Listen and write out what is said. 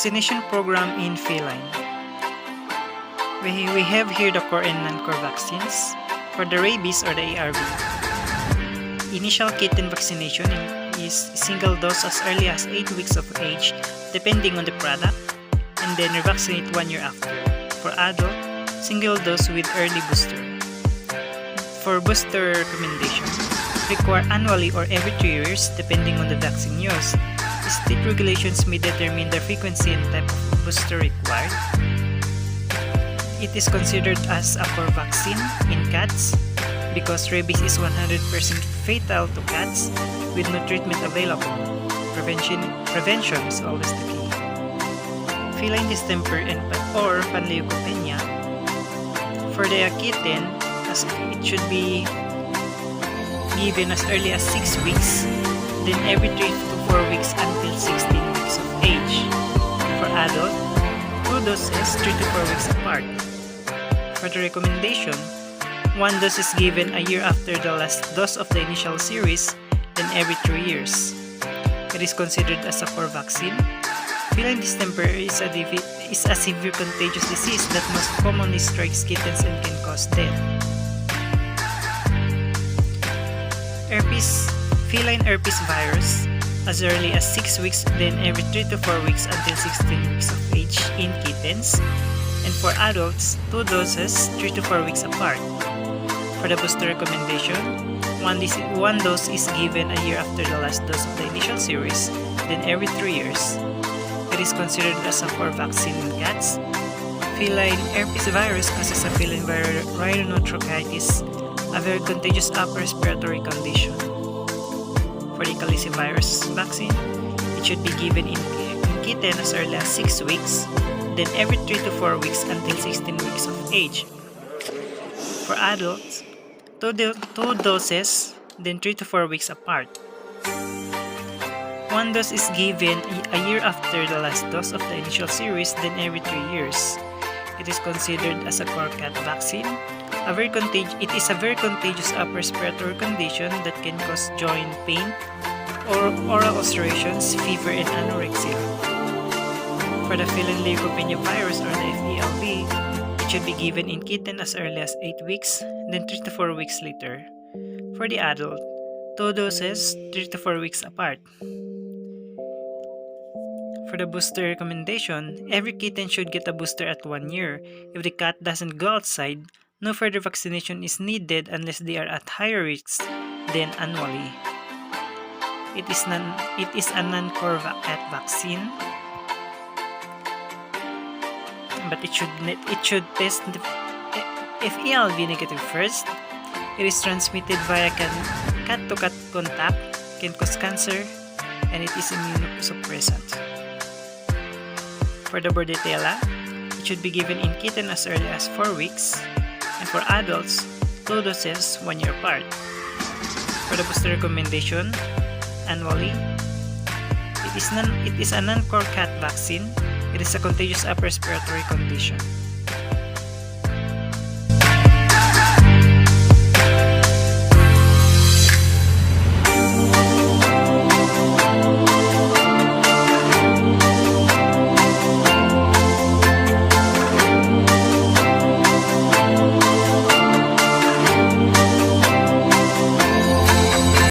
Vaccination program in feline. We have here the core and non-core vaccines. For the rabies or the ARV, initial kitten vaccination is single dose as early as 8 weeks of age depending on the product, and then revaccinate 1 year after. For adult, single dose with early booster. For booster recommendation, require annually or every 2 years depending on the vaccine used. State regulations may determine the frequency and type of booster required. It is considered as a core vaccine in cats because rabies is 100% fatal to cats with no treatment available. Prevention is always the key. Feline distemper or panleukopenia. For the kitten, it should be given as early as 6 weeks, then every 3 to 4 weeks until 16 weeks of age. For adult, 2 doses 3 to 4 weeks apart. For the recommendation, 1 dose is given a year after the last dose of the initial series, then every 3 years. It is considered as a core vaccine. Feline distemper is a severe contagious disease that most commonly strikes kittens and can cause death. Feline herpes virus, as early as 6 weeks, then every 3 to 4 weeks until 16 weeks of age in kittens. And for adults, 2 doses 3 to 4 weeks apart. For the booster recommendation, 1 dose is given a year after the last dose of the initial series, then every 3 years. It is considered as a core vaccine in cats. Feline herpes virus causes a feline rhinotracheitis, a very contagious upper respiratory condition. For the calicivirus vaccine, it should be given in kitten as early as 6 weeks, then every 3 to 4 weeks until 16 weeks of age. For adults, 2 doses, then 3 to 4 weeks apart. 1 dose is given a year after the last dose of the initial series, then every 3 years. It is considered as a core cat vaccine. It is a very contagious upper respiratory condition that can cause joint pain, or oral ulcerations, fever, and anorexia. For the feline leukopenia virus or the FELV, it should be given in kitten as early as 8 weeks, then 3 to 4 weeks later. For the adult, 2 doses 3 to 4 weeks apart. For the booster recommendation, every kitten should get a booster at 1 year. If the cat doesn't go outside, no further vaccination is needed unless they are at higher risk than annually. It is a non-core cat vaccine, but it should test if ELV negative first. It is transmitted via cat-to-cat contact, can cause cancer, and it is immunosuppressant. For the Bordetella, it should be given in kitten as early as 4 weeks, and for adults, 2 doses 1 year apart. For the booster recommendation, annually, it is a non-core cat vaccine. It is a contagious upper respiratory condition.